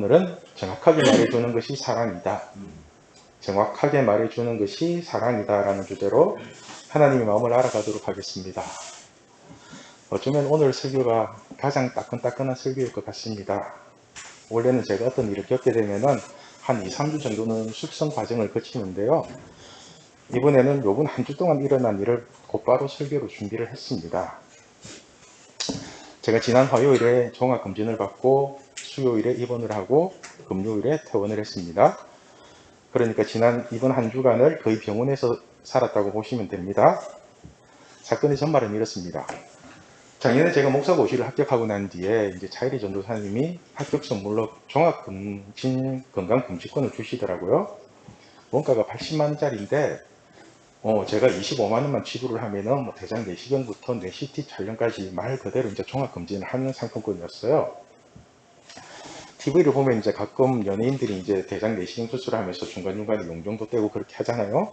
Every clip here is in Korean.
오늘은 정확하게 말해주는 것이 사랑이다. 정확하게 말해주는 것이 사랑이다 라는 주제로 하나님의 마음을 알아가도록 하겠습니다. 어쩌면 오늘 설교가 가장 따끈따끈한 설교일 것 같습니다. 원래는 제가 어떤 일을 겪게 되면은 한 2, 3주 정도는 숙성 과정을 거치는데요. 이번에는 요번 한 주 동안 일어난 일을 곧바로 설교로 준비를 했습니다. 제가 지난 화요일에 종합검진을 받고 수요일에 입원을 하고 금요일에 퇴원을 했습니다. 그러니까 이번 한 주간을 거의 병원에서 살았다고 보시면 됩니다. 사건의 전말은 이렇습니다. 작년에 제가 목사고시를 합격하고 난 뒤에 이제 차일이 전도사님이 합격 선물로 종합검진 건강검진권을 주시더라고요. 원가가 80만 원짜리인데 제가 25만 원만 지불을 하면은 대장 내시경부터 뇌CT 촬영까지 말 그대로 이제 종합검진을 하는 상품권이었어요. TV를 보면 이제 가끔 연예인들이 이제 대장 내시경 수술을 하면서 중간중간에 용종도 떼고 그렇게 하잖아요.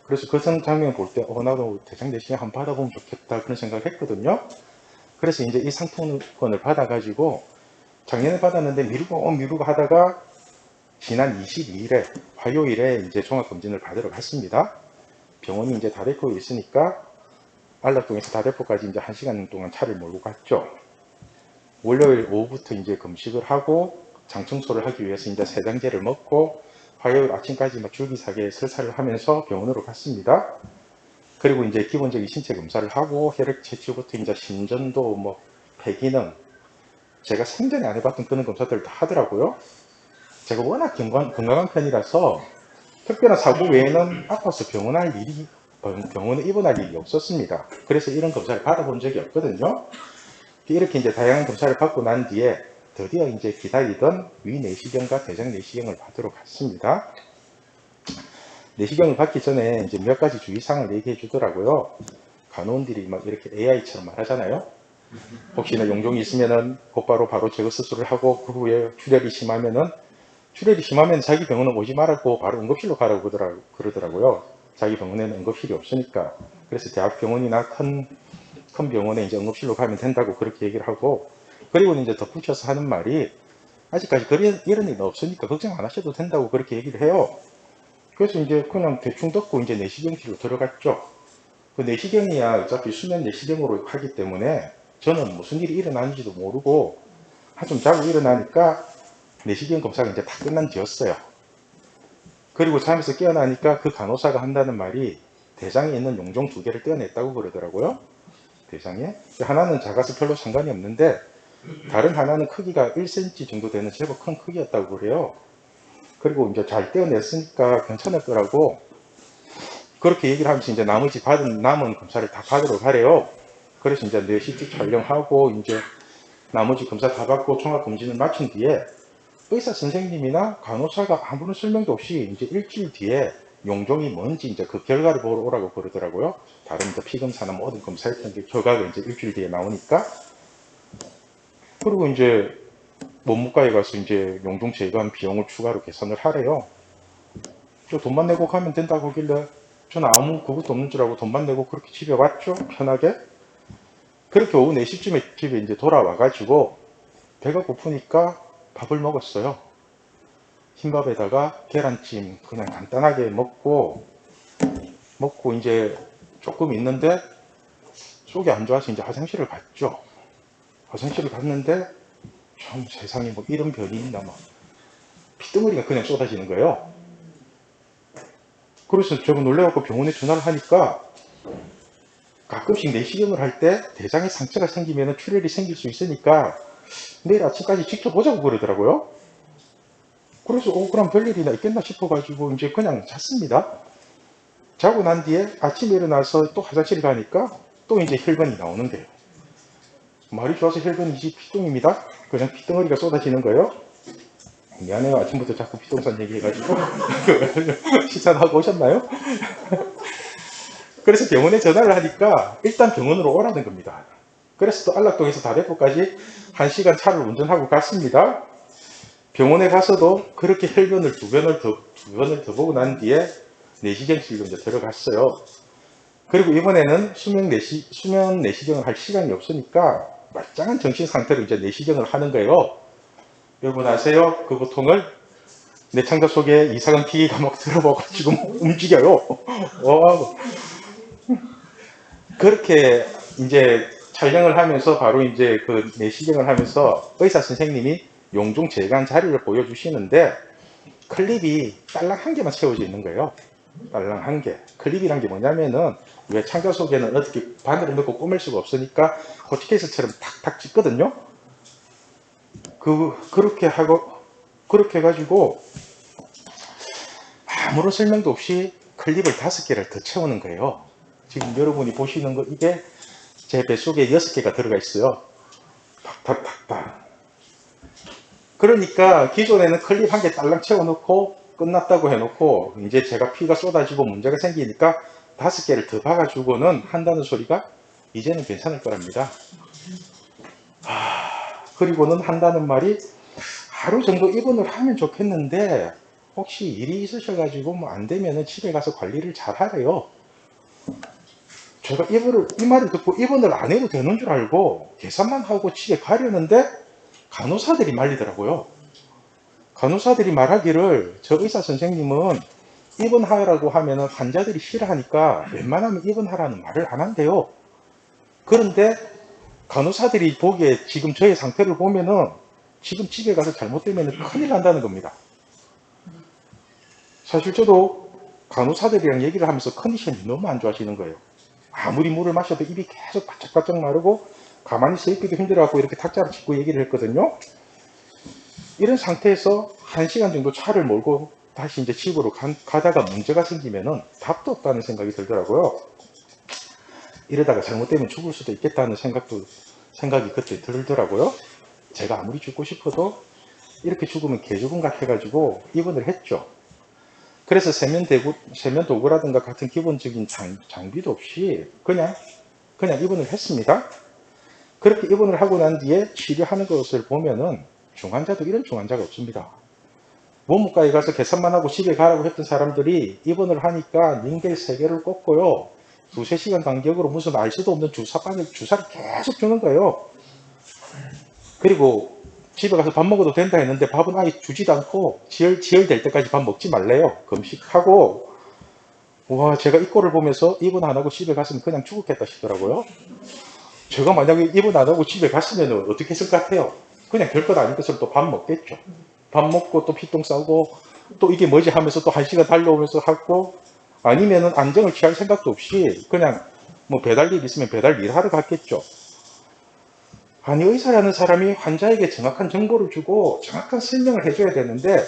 그래서 그 장면 볼 때, 나도 대장 내시경 한번 받아보면 좋겠다 그런 생각을 했거든요. 그래서 이제 이 상품권을 받아가지고 작년에 받았는데 미루고 하다가 지난 22일에 화요일에 이제 종합검진을 받으러 갔습니다. 병원이 이제 다대포에 있으니까 안락동에서 다대포까지 이제 1시간 동안 차를 몰고 갔죠. 월요일 오후부터 이제 금식을 하고 장청소를 하기 위해서 이제 세장제를 먹고 화요일 아침까지 막 줄기차게 설사를 하면서 병원으로 갔습니다. 그리고 이제 기본적인 신체 검사를 하고 혈액 채취부터 이제 심전도 폐기능 제가 생전에 안 해봤던 그런 검사들을 다 하더라고요. 제가 워낙 건강한 편이라서 특별한 사고 외에는 아파서 병원에 입원할 일이 없었습니다. 그래서 이런 검사를 받아본 적이 없거든요. 이렇게 이제 다양한 검사를 받고 난 뒤에 드디어 이제 기다리던 위내시경과 대장 내시경을 받으러 갔습니다. 내시경을 받기 전에 이제 몇 가지 주의사항을 얘기해 주더라고요. 간호원들이 막 이렇게 AI처럼 말하잖아요. 혹시나 용종이 있으면은 곧바로 제거 수술을 하고 그 후에 출혈이 심하면 자기 병원은 오지 말고 바로 응급실로 가라고 그러더라고요. 자기 병원에는 응급실이 없으니까. 그래서 대학병원이나 큰 병원에 이제 응급실로 가면 된다고 그렇게 얘기를 하고, 그리고 이제 덧붙여서 하는 말이 아직까지 이런 일은 없으니까 걱정 안 하셔도 된다고 그렇게 얘기를 해요. 그래서 이제 그냥 대충 듣고 이제 내시경실로 들어갔죠. 그 내시경이야 어차피 수면 내시경으로 하기 때문에 저는 무슨 일이 일어나는지도 모르고 한좀 자고 일어나니까 내시경 검사가 이제 다 끝난 뒤였어요. 그리고 잠에서 깨어나니까 그 간호사가 한다는 말이 대장에 있는 용종 2개를 떼어냈다고 그러더라고요. 대장에. 하나는 작아서 별로 상관이 없는데 다른 하나는 크기가 1cm 정도 되는 제법 큰 크기였다고 그래요. 그리고 이제 잘 떼어냈으니까 괜찮을 거라고 그렇게 얘기를 하면서 이제 나머지 남은 검사를 다 받으러 가래요. 그래서 이제 뇌CT 촬영하고 이제 나머지 검사 다 받고 종합검진을 마친 뒤에 의사 선생님이나 간호사가 아무런 설명도 없이 이제 일주일 뒤에 용종이 뭔지 이제 그 결과를 보러 오라고 그러더라고요. 다른 이제 피검사나 모든 검사했던 게 결과가 이제 일주일 뒤에 나오니까. 그리고 이제 원무과에 가서 이제 용종 제거한 비용을 추가로 계산을 하래요. 저 돈만 내고 가면 된다고 하길래 저는 아무 그것도 없는 줄 알고 돈만 내고 그렇게 집에 왔죠. 편하게. 그렇게 오후 4시쯤에 집에 이제 돌아와가지고 배가 고프니까 밥을 먹었어요. 흰밥에다가 계란찜 그냥 간단하게 먹고 이제 조금 있는데 속이 안 좋아서 이제 화장실을 갔죠. 화장실을 갔는데 참 세상에 이런 병이 있나 막 피덩어리가 그냥 쏟아지는 거예요. 그래서 제가 놀래갖고 병원에 전화를 하니까 가끔씩 내시경을 할 때 대장에 상처가 생기면 출혈이 생길 수 있으니까 내일 아침까지 지켜보자고 그러더라고요. 그래서 그럼 별일이나 있겠나 싶어가지고 이제 그냥 잤습니다. 자고 난 뒤에 아침에 일어나서 또 화장실 가니까 또 이제 혈변이 나오는데요. 말이 좋아서 혈변이지 피똥입니다. 그냥 피덩어리가 쏟아지는 거예요. 미안해요. 아침부터 자꾸 피똥산 얘기해가지고 식사하고 오셨나요? 그래서 병원에 전화를 하니까 일단 병원으로 오라는 겁니다. 그래서 또 안락동에서 다대포까지 1시간 차를 운전하고 갔습니다. 병원에 가서도 그렇게 혈변을 두 번을 더 보고 난 뒤에 내시경실로 이제 들어갔어요. 그리고 이번에는 수면 내시경을 할 시간이 없으니까 말짱한 정신 상태로 이제 내시경을 하는 거예요. 여러분 아세요? 그 고통을 내 창자 속에 이상한 기계가 막 들어와가지고 움직여요. 그렇게 이제 촬영을 하면서 바로 이제 그 내시경을 하면서 의사 선생님이 용종 재간 자리를 보여주시는데 클립이 딸랑 한 개만 채워져 있는 거예요. 딸랑 한 개. 클립이란 게 뭐냐면은 왜 창자 속에는 어떻게 바늘을 넣고 꼬맬 수가 없으니까 호치케이스처럼 탁탁 찍거든요. 그렇게 해가지고 아무런 설명도 없이 클립을 5개를 더 채우는 거예요. 지금 여러분이 보시는 거 이게 제 뱃속에 6개가 들어가 있어요. 탁탁탁탁. 그러니까 기존에는 클립 한 개 딸랑 채워놓고 끝났다고 해놓고 이제 제가 피가 쏟아지고 문제가 생기니까 5개를 더 박아주고는 한다는 소리가 이제는 괜찮을 거랍니다. 그리고는 한다는 말이 하루 정도 입원을 하면 좋겠는데 혹시 일이 있으셔가지고 뭐 안 되면은 집에 가서 관리를 잘 하래요. 제가 이 말을 듣고 입원을 안 해도 되는 줄 알고 계산만 하고 집에 가려는데 간호사들이 말리더라고요. 간호사들이 말하기를 저 의사 선생님은 입원하라고 하면은 환자들이 싫어하니까 웬만하면 입원하라는 말을 안 한대요. 그런데 간호사들이 보기에 지금 저의 상태를 보면은 지금 집에 가서 잘못되면 큰일 난다는 겁니다. 사실 저도 간호사들이랑 얘기를 하면서 컨디션이 너무 안 좋아지는 거예요. 아무리 물을 마셔도 입이 계속 바짝바짝 마르고 가만히 서 있기도 힘들어갖고 이렇게 탁자를 짚고 얘기를 했거든요. 이런 상태에서 1시간 정도 차를 몰고 다시 이제 집으로 가다가 문제가 생기면은 답도 없다는 생각이 들더라고요. 이러다가 잘못되면 죽을 수도 있겠다는 생각이 그때 들더라고요. 제가 아무리 죽고 싶어도 이렇게 죽으면 개죽음 같아가지고 입원을 했죠. 그래서 세면 도구라든가 같은 기본적인 장비도 없이 그냥 입원을 했습니다. 그렇게 입원을 하고 난 뒤에 치료하는 것을 보면은 중환자도 이런 중환자가 없습니다. 원무과에 가서 계산만 하고 집에 가라고 했던 사람들이 입원을 하니까 닌겔 3개를 꽂고요. 2~3시간 간격으로 무슨 알 수도 없는 주사를 계속 주는 거예요. 그리고 집에 가서 밥 먹어도 된다 했는데 밥은 아예 주지도 않고 지혈될 때까지 밥 먹지 말래요. 금식하고. 와, 제가 이 꼴을 보면서 입원 안 하고 집에 갔으면 그냥 죽었겠다 싶더라고요. 제가 만약에 입원 안 하고 집에 갔으면 어떻게 했을 것 같아요? 그냥 별것 아닌 것으로 또 밥 먹겠죠. 밥 먹고 또 피똥 싸고 또 이게 뭐지 하면서 또 1시간 달려오면서 하고 아니면은 안정을 취할 생각도 없이 그냥 뭐 배달 일 있으면 배달 일 하러 갔겠죠. 아니, 의사라는 사람이 환자에게 정확한 정보를 주고 정확한 설명을 해줘야 되는데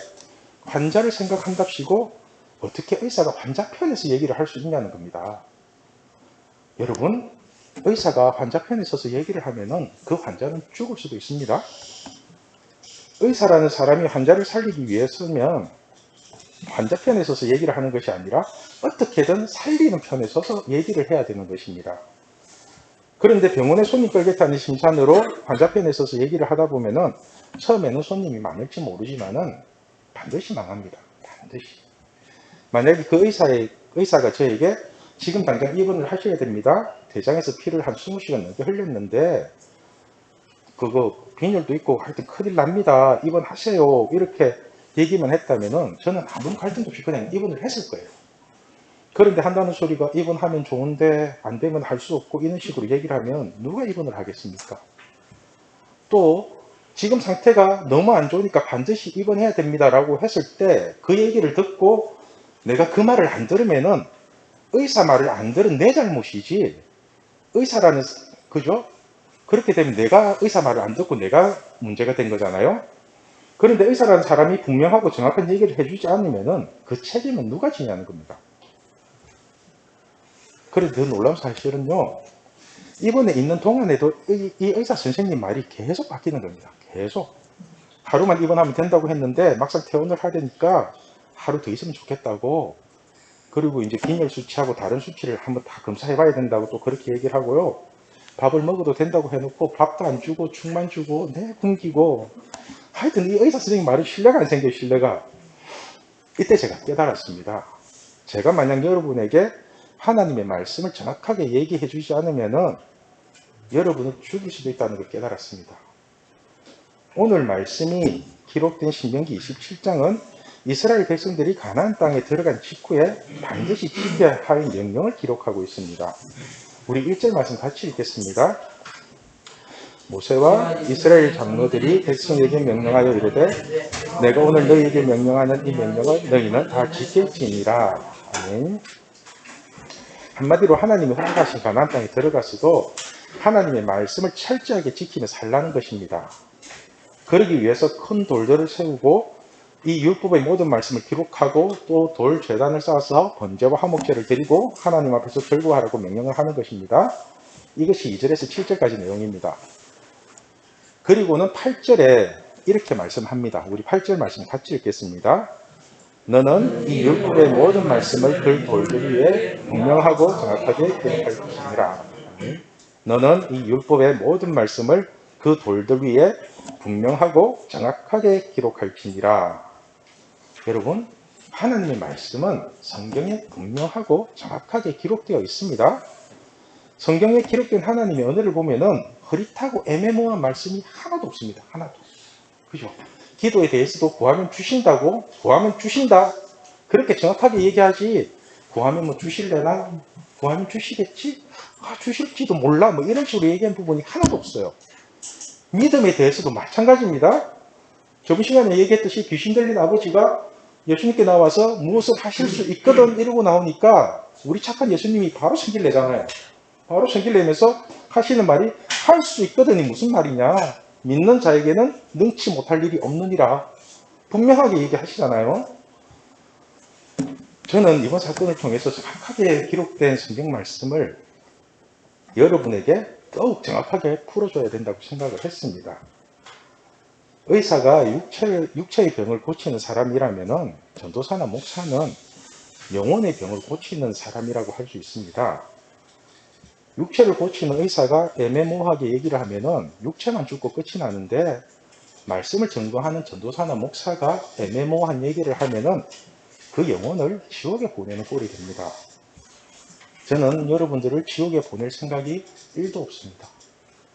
환자를 생각한답시고 어떻게 의사가 환자 편에서 얘기를 할 수 있냐는 겁니다. 여러분, 의사가 환자 편에 서서 얘기를 하면은 그 환자는 죽을 수도 있습니다. 의사라는 사람이 환자를 살리기 위해서면 환자 편에 서서 얘기를 하는 것이 아니라 어떻게든 살리는 편에 서서 얘기를 해야 되는 것입니다. 그런데 병원에 손님 끌겠다는 심산으로 환자 편에 서서 얘기를 하다 보면은 처음에는 손님이 많을지 모르지만은 반드시 망합니다. 반드시. 만약에 그 의사가 저에게 지금 당장 입원을 하셔야 됩니다. 대장에서 피를 한 20시간 넘게 흘렸는데 그거 빈혈도 있고 하여튼 큰일 납니다. 입원하세요. 이렇게 얘기만 했다면은 저는 아무 갈등도 없이 그냥 입원을 했을 거예요. 그런데 한다는 소리가 입원하면 좋은데 안 되면 할 수 없고 이런 식으로 얘기를 하면 누가 입원을 하겠습니까? 또 지금 상태가 너무 안 좋으니까 반드시 입원해야 됩니다라고 했을 때 그 얘기를 듣고 내가 그 말을 안 들으면은 의사 말을 안 들은 내 잘못이지 의사라는 그죠? 그렇게 되면 내가 의사 말을 안 듣고 내가 문제가 된 거잖아요. 그런데 의사라는 사람이 분명하고 정확한 얘기를 해주지 않으면은 그 책임은 누가 지냐는 겁니다. 그런데 더 놀라운 사실은요. 입원에 있는 동안에도 이 의사 선생님 말이 계속 바뀌는 겁니다. 계속. 하루만 입원하면 된다고 했는데 막상 퇴원을 하려니까 하루 더 있으면 좋겠다고. 그리고 이제 빈혈 수치하고 다른 수치를 한번 다 검사해 봐야 된다고 또 그렇게 얘기를 하고요. 밥을 먹어도 된다고 해놓고 밥도 안 주고 죽만 주고 굶기고 하여튼 이 의사 선생님 말이 신뢰가 안 생겨요. 신뢰가. 이때 제가 깨달았습니다. 제가 만약 여러분에게 하나님의 말씀을 정확하게 얘기해 주지 않으면은 여러분을 죽일 수도 있다는 걸 깨달았습니다. 오늘 말씀이 기록된 신명기 27장은 이스라엘 백성들이 가나안 땅에 들어간 직후에 반드시 지켜야 할 명령을 기록하고 있습니다. 우리 1절 말씀 같이 읽겠습니다. 모세와 이스라엘 장로들이 백성에게 명령하여 이르되 내가 오늘 너희에게 명령하는 이 명령을 너희는 다 지킬지니라. 아멘. 한마디로 하나님이 허락하신 가나안 땅에 들어가서도 하나님의 말씀을 철저하게 지키며 살라는 것입니다. 그러기 위해서 큰 돌들을 세우고 이 율법의 모든 말씀을 기록하고 또 돌 제단을 쌓아서 번제와 화목제를 드리고 하나님 앞에서 절구하라고 명령을 하는 것입니다. 이것이 2절에서 7절까지 내용입니다. 그리고는 8절에 이렇게 말씀합니다. 우리 8절 말씀 같이 읽겠습니다. 너는 이 율법의 모든 말씀을 그 돌들 위에 분명하고 정확하게 기록할 것이니라. 너는 이 율법의 모든 말씀을 그 돌들 위에 분명하고 정확하게 기록할지니라. 여러분, 하나님의 말씀은 성경에 분명하고 정확하게 기록되어 있습니다. 성경에 기록된 하나님의 언어를 보면은 흐릿하고 애매모호한 말씀이 하나도 없습니다. 하나도. 그죠? 기도에 대해서도 구하면 주신다고, 구하면 주신다. 그렇게 정확하게 얘기하지, 구하면 뭐 주실래나? 구하면 주시겠지? 주실지도 몰라. 뭐 이런 식으로 얘기한 부분이 하나도 없어요. 믿음에 대해서도 마찬가지입니다. 저번 시간에 얘기했듯이 귀신 들린 아버지가 예수님께 나와서 무엇을 하실 수 있거든 이러고 나오니까 우리 착한 예수님이 바로 성질 내잖아요. 바로 성질 내면서 하시는 말이 할 수 있거든이 무슨 말이냐. 믿는 자에게는 능치 못할 일이 없느니라. 분명하게 얘기하시잖아요. 저는 이번 사건을 통해서 정확하게 기록된 성경 말씀을 여러분에게 더욱 정확하게 풀어줘야 된다고 생각을 했습니다. 의사가 육체의 병을 고치는 사람이라면 전도사나 목사는 영혼의 병을 고치는 사람이라고 할 수 있습니다. 육체를 고치는 의사가 애매모호하게 얘기를 하면은 육체만 죽고 끝이 나는데 말씀을 전도하는 전도사나 목사가 애매모호한 얘기를 하면은 그 영혼을 지옥에 보내는 꼴이 됩니다. 저는 여러분들을 지옥에 보낼 생각이 1도 없습니다.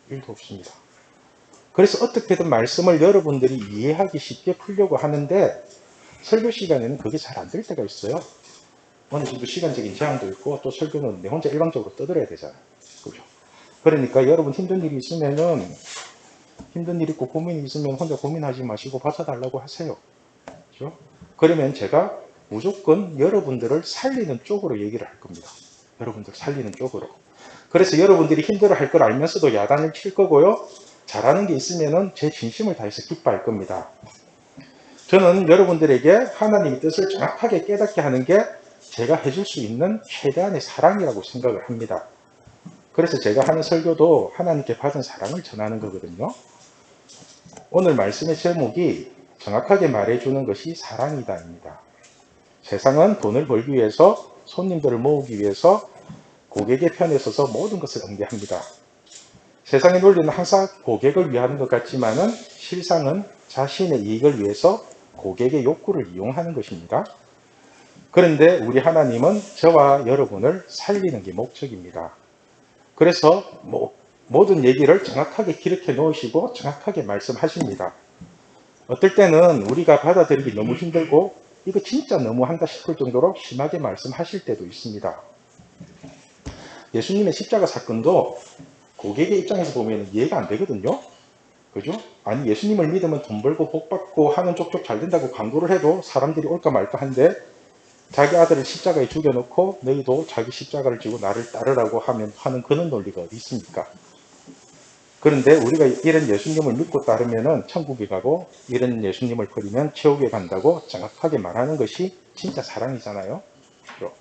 1도 없습니다. 그래서 어떻게든 말씀을 여러분들이 이해하기 쉽게 풀려고 하는데 설교 시간에는 그게 잘 안 될 때가 있어요. 어느 정도 시간적인 제한도 있고 또 설교는 내 혼자 일방적으로 떠들어야 되잖아요. 그죠? 그러니까 여러분 힘든 일이 있으면은 힘든 일 있고 고민이 있으면 혼자 고민하지 마시고 받아달라고 하세요. 그죠? 그러면 제가 무조건 여러분들을 살리는 쪽으로 얘기를 할 겁니다. 여러분들 살리는 쪽으로. 그래서 여러분들이 힘들어 할 걸 알면서도 야단을 칠 거고요. 잘하는 게 있으면은 제 진심을 다해서 기뻐할 겁니다. 저는 여러분들에게 하나님의 뜻을 정확하게 깨닫게 하는 게 제가 해줄 수 있는 최대한의 사랑이라고 생각을 합니다. 그래서 제가 하는 설교도 하나님께 받은 사랑을 전하는 거거든요. 오늘 말씀의 제목이 정확하게 말해주는 것이 사랑이다입니다. 세상은 돈을 벌기 위해서 손님들을 모으기 위해서 고객의 편에 서서 모든 것을 응대합니다. 세상의 논리는 항상 고객을 위하는 것 같지만은 실상은 자신의 이익을 위해서 고객의 욕구를 이용하는 것입니다. 그런데 우리 하나님은 저와 여러분을 살리는 게 목적입니다. 그래서 모든 얘기를 정확하게 기록해 놓으시고 정확하게 말씀하십니다. 어떨 때는 우리가 받아들이기 너무 힘들고 이거 진짜 너무한다 싶을 정도로 심하게 말씀하실 때도 있습니다. 예수님의 십자가 사건도 고객의 입장에서 보면 이해가 안 되거든요. 그죠? 아니 예수님을 믿으면 돈 벌고 복 받고 하는 쪽쪽 잘 된다고 광고를 해도 사람들이 올까 말까 한데 자기 아들을 십자가에 죽여놓고 너희도 자기 십자가를 지고 나를 따르라고 하는 그런 논리가 어디 있습니까? 그런데 우리가 이런 예수님을 믿고 따르면은 천국에 가고 이런 예수님을 버리면 지옥에 간다고 정확하게 말하는 것이 진짜 사랑이잖아요. 그렇죠?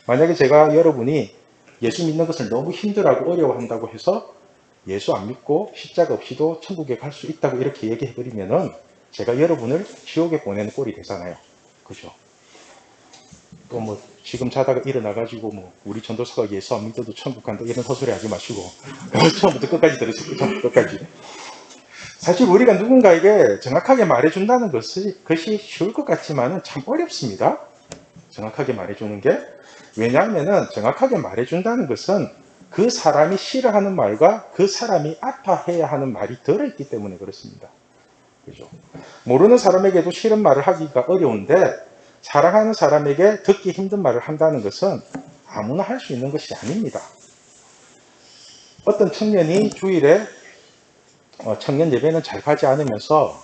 만약에 제가 여러분이 예수 믿는 것을 너무 힘들어하고 어려워한다고 해서 예수 안 믿고 십자가 없이도 천국에 갈 수 있다고 이렇게 얘기해버리면은 제가 여러분을 지옥에 보내는 꼴이 되잖아요. 그죠? 또 뭐 지금 자다가 일어나가지고 뭐 우리 전도사가 예수 안 믿어도 천국 간다 이런 헛소리 하지 마시고 처음부터 끝까지 들으시고 처음부터 끝까지. 사실 우리가 누군가에게 정확하게 말해준다는 것이 쉬울 것 같지만은 참 어렵습니다. 정확하게 말해주는 게. 왜냐하면은 정확하게 말해준다는 것은 그 사람이 싫어하는 말과 그 사람이 아파해야 하는 말이 들어있기 때문에 그렇습니다. 그죠? 모르는 사람에게도 싫은 말을 하기가 어려운데 사랑하는 사람에게 듣기 힘든 말을 한다는 것은 아무나 할 수 있는 것이 아닙니다. 어떤 청년이 주일에 청년 예배는 잘 가지 않으면서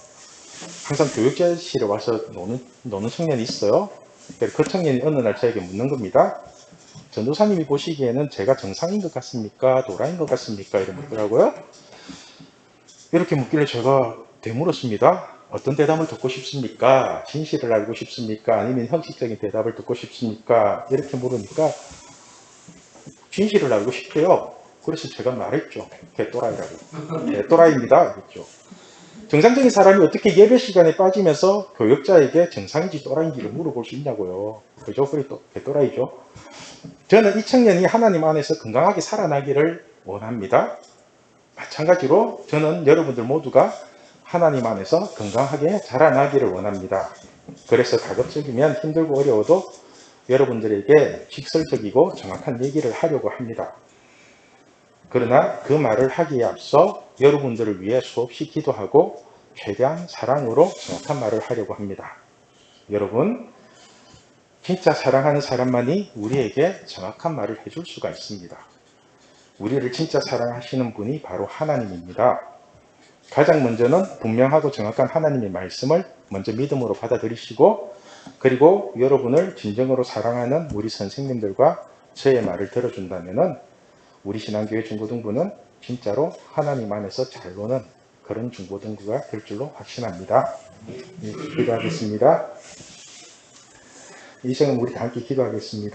항상 교육자실에 와서 노는 청년이 있어요. 그 청년이 어느 날 저에게 묻는 겁니다. 전도사님이 보시기에는 제가 정상인 것 같습니까? 도라인 것 같습니까? 이런 묻더라고요. 이렇게 묻길래 제가 되물었습니다. 어떤 대답을 듣고 싶습니까? 진실을 알고 싶습니까? 아니면 형식적인 대답을 듣고 싶습니까? 이렇게 물으니까 진실을 알고 싶대요. 그래서 제가 말했죠. 개또라이라고. 개또라이입니다. 그랬죠. 정상적인 사람이 어떻게 예배 시간에 빠지면서 교역자에게 정상인지 또라이인지를 물어볼 수 있냐고요. 그죠? 그게 또 개또라이죠. 저는 이 청년이 하나님 안에서 건강하게 살아나기를 원합니다. 마찬가지로 저는 여러분들 모두가 하나님 안에서 건강하게 자라나기를 원합니다. 그래서 가급적이면 힘들고 어려워도 여러분들에게 직설적이고 정확한 얘기를 하려고 합니다. 그러나 그 말을 하기에 앞서 여러분들을 위해 수없이 기도하고 최대한 사랑으로 정확한 말을 하려고 합니다. 여러분, 진짜 사랑하는 사람만이 우리에게 정확한 말을 해줄 수가 있습니다. 우리를 진짜 사랑하시는 분이 바로 하나님입니다. 가장 먼저는 분명하고 정확한 하나님의 말씀을 먼저 믿음으로 받아들이시고, 그리고 여러분을 진정으로 사랑하는 우리 선생님들과 저의 말을 들어준다면 우리 신앙교회 중고등부는 진짜로 하나님 안에서 잘 노는 그런 중고등부가 될 줄로 확신합니다. 기도하겠습니다. 이 시간 우리 다 함께 기도하겠습니다.